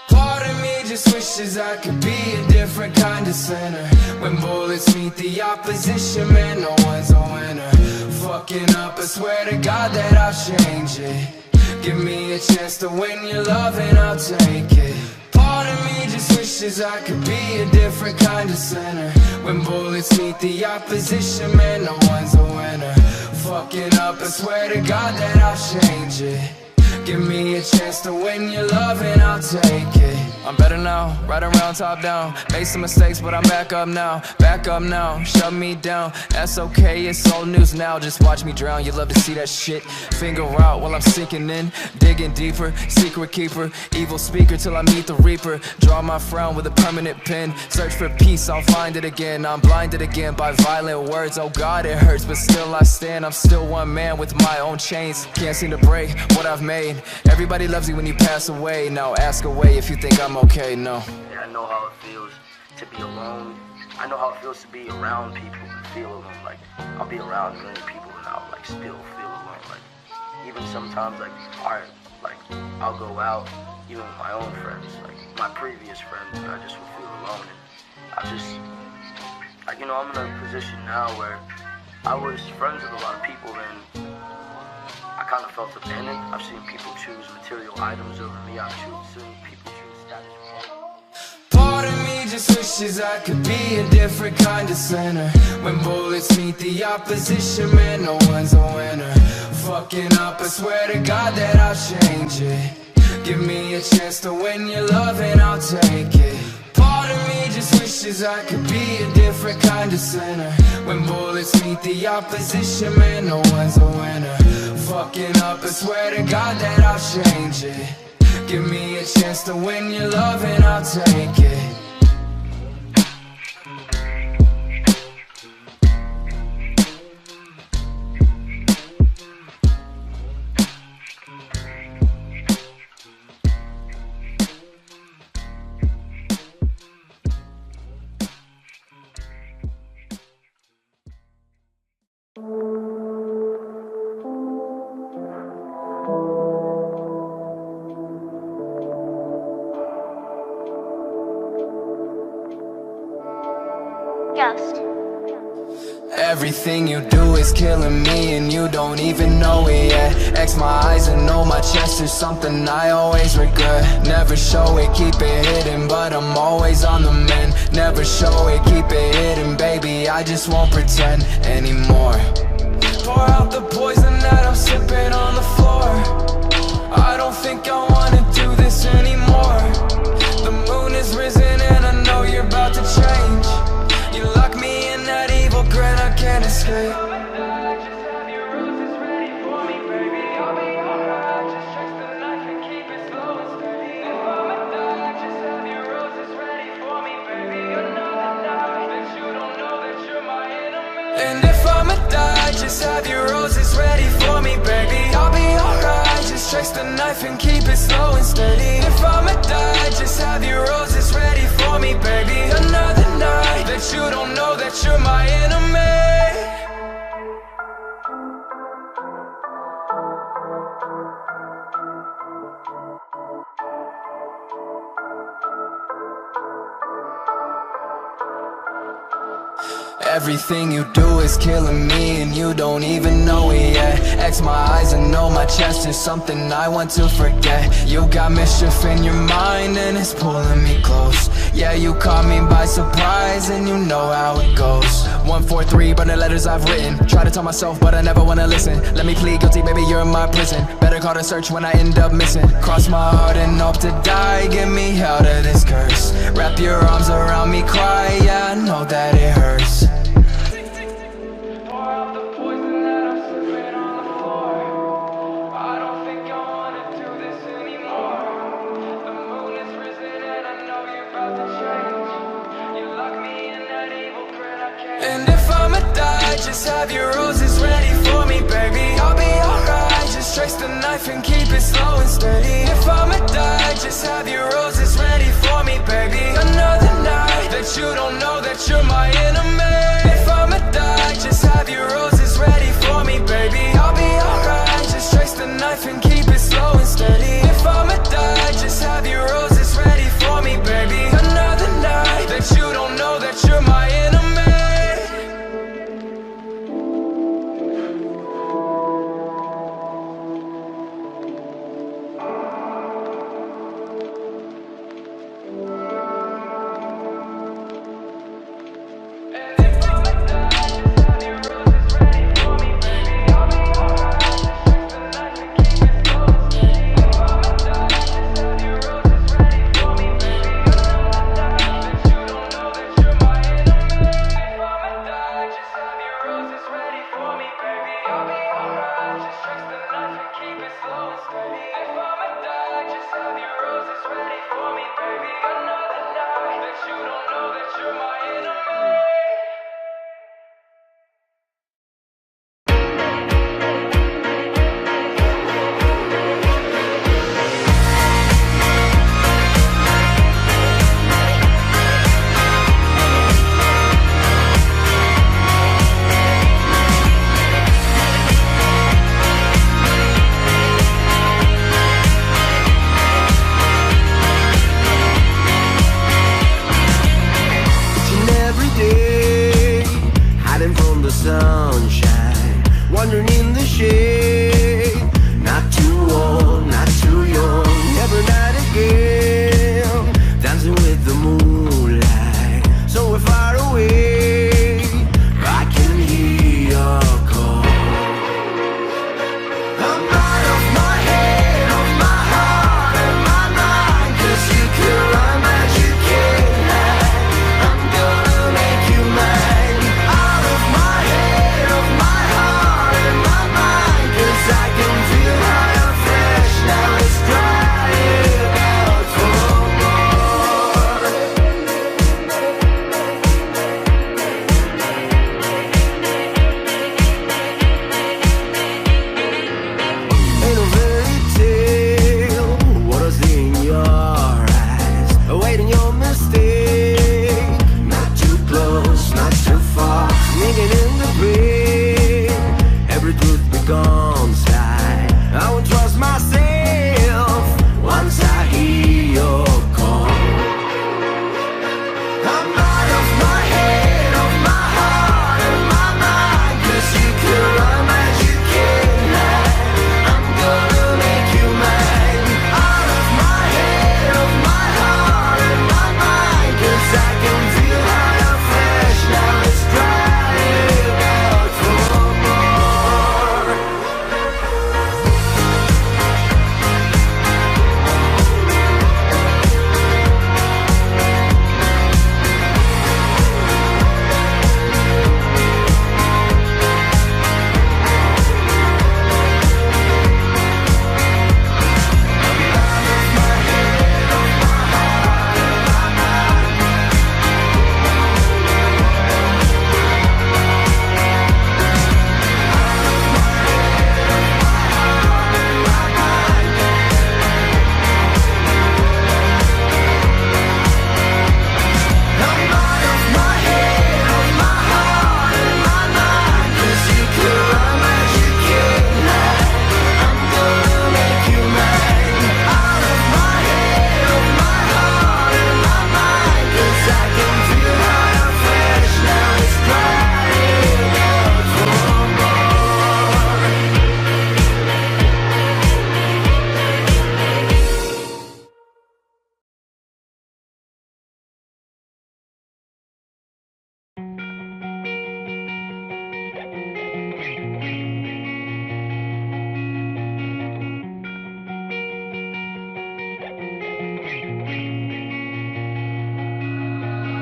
Part of me just wishes I could be a different kind of sinner. When bullets meet the opposition, man, no one's a winner. Fucking up, I swear to God that I'll change it. Give me a chance to win your love and I'll take it. Part of me just wishes I could be a different kind of sinner. When bullets meet the opposition, man, no one's a winner. Fucking up, I swear to God that I'll change it. Give me a chance to win your love and I'll take it. I'm better now, right around top down. Made some mistakes but I'm back up now. Back up now, shut me down. That's okay, it's old news now. Just watch me drown, you love to see that shit. Finger out while I'm sinking in, digging deeper. Secret keeper, evil speaker till I meet the reaper. Draw my frown with a permanent pen. Search for peace, I'll find it again. I'm blinded again by violent words. Oh God, it hurts, but still I stand. I'm still one man with my own chains. Can't seem to break what I've made. Everybody loves you when you pass away. Now ask away if you think I'm okay, no. Yeah, I know how it feels to be alone. I know how it feels to be around people and feel alone. Like, I'll be around a million people and I'll like still feel alone. Like, even sometimes I'll go out, even with my own friends, like my previous friends, and I just would feel alone. And I just, like, you know, I'm in a position now where I was friends with a lot of people and I kind of felt abandoned. I've seen people choose material items over me. I've seen people choose status. Part of me just wishes I could be a different kind of sinner. When bullets meet the opposition, man, no one's a winner. Fucking up, I swear to God that I'll change it. Give me a chance to win your love and I'll take it. Part of me just wishes I could be a different kind of sinner. When bullets meet the opposition, man, no one's a winner. Fucking up, I swear to God that I'll change it. Give me a chance to win your love and I'll take it. Everything you do is killing me and you don't even know it yet. X my eyes and know my chest is something I always regret. Never show it, keep it hidden, but I'm always on the mend. Never show it, keep it hidden, baby, I just won't pretend anymore. Pour out the poison that I'm sipping on the floor. I don't think I wanna do this anymore. The moon is risen and I know you're about to change. You lock me in that evil grin, I can't escape. And if I'ma die, just have your roses ready for me, baby. I'll be alright, just trace the knife and keep it slow and steady. If I'ma die, just have your roses ready for me, baby. Another night that you don't know that you're my enemy. Everything you do is killing me and you don't even know it yet. X my eyes and know my chest is something I want to forget. You got mischief in your mind and it's pulling me close. Yeah, you caught me by surprise and you know how it goes. 143 burn the letters I've written. Try to tell myself but I never wanna listen. Let me plead guilty, baby, you're in my prison. Better call to search when I end up missing. Cross my heart and hope to die, get me out of this curse. Wrap your arms around me, cry, yeah, I know that it hurts. And if I'ma die, just have your roses ready for me, baby. I'll be alright, just trace the knife and keep it slow and steady. If I'ma die, just have your roses ready for me, baby.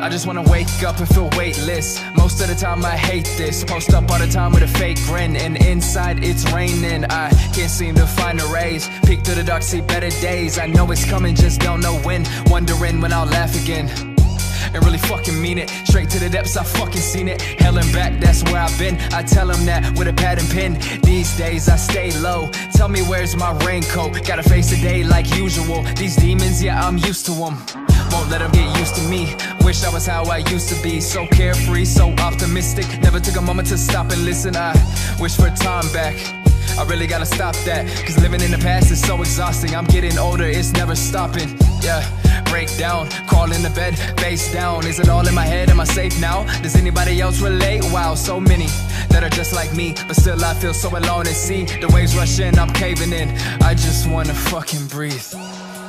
I just wanna wake up and feel weightless. Most of the time I hate this. Post up all the time with a fake grin, and inside it's raining. I can't seem to find a raise. Peek through the dark, see better days. I know it's coming, just don't know when. Wondering when I'll laugh again and really fucking mean it. Straight to the depths, I fucking seen it. Hell and back, that's where I've been. I tell them that with a pad and pen. These days I stay low. Tell me where's my raincoat. Gotta face the day like usual. These demons, yeah, I'm used to them. Won't let them get used to me. Wish I was how I used to be. So carefree, so optimistic. Never took a moment to stop and listen. I wish for time back. I really gotta stop that, cause living in the past is so exhausting. I'm getting older, it's never stopping. Yeah, break down, crawl into bed, face down. Is it all in my head? Am I safe now? Does anybody else relate? Wow, so many that are just like me, but still I feel so alone. And see the waves rush in, I'm caving in. I just wanna fucking breathe.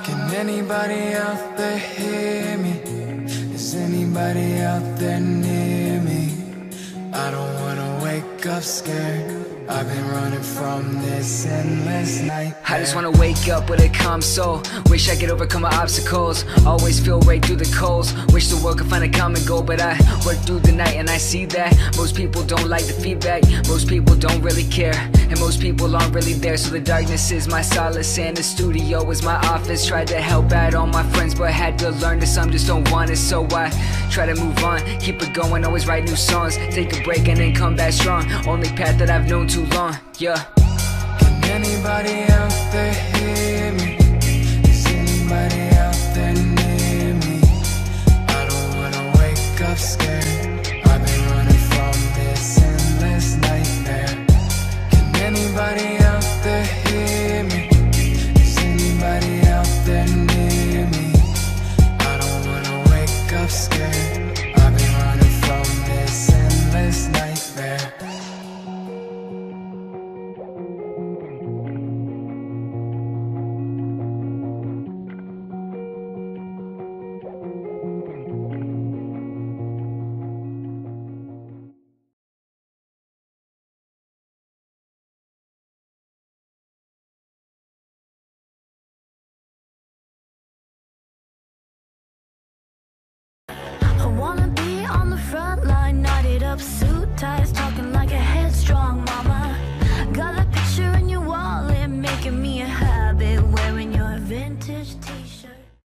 Can anybody out there hear me? Is anybody out there near me? I don't wanna wake up scared. I've been running from this endless night. I just wanna wake up with a calm soul. Wish I could overcome my obstacles. Always feel right through the coals. Wish the world could find a common goal, but I work through the night and I see that most people don't like the feedback. Most people don't really care, and most people aren't really there. So the darkness is my solace and the studio is my office. Tried to help out all my friends, but had to learn that some just don't want it. So I try to move on, keep it going, always write new songs. Take a break and then come back strong. Only path that I've known too long, yeah. Can anybody out there hear me? Is anybody out there near me? I don't wanna wake up scared. I've been running from this endless nightmare. Can anybody out there hear me? Is anybody out there near me? I don't wanna wake up scared. I've been running from this endless nightmare. I wanna be on the front line, knotted up, suit ties, talking like a headstrong mama. Got that picture in your wallet, making me a habit, wearing your vintage tee.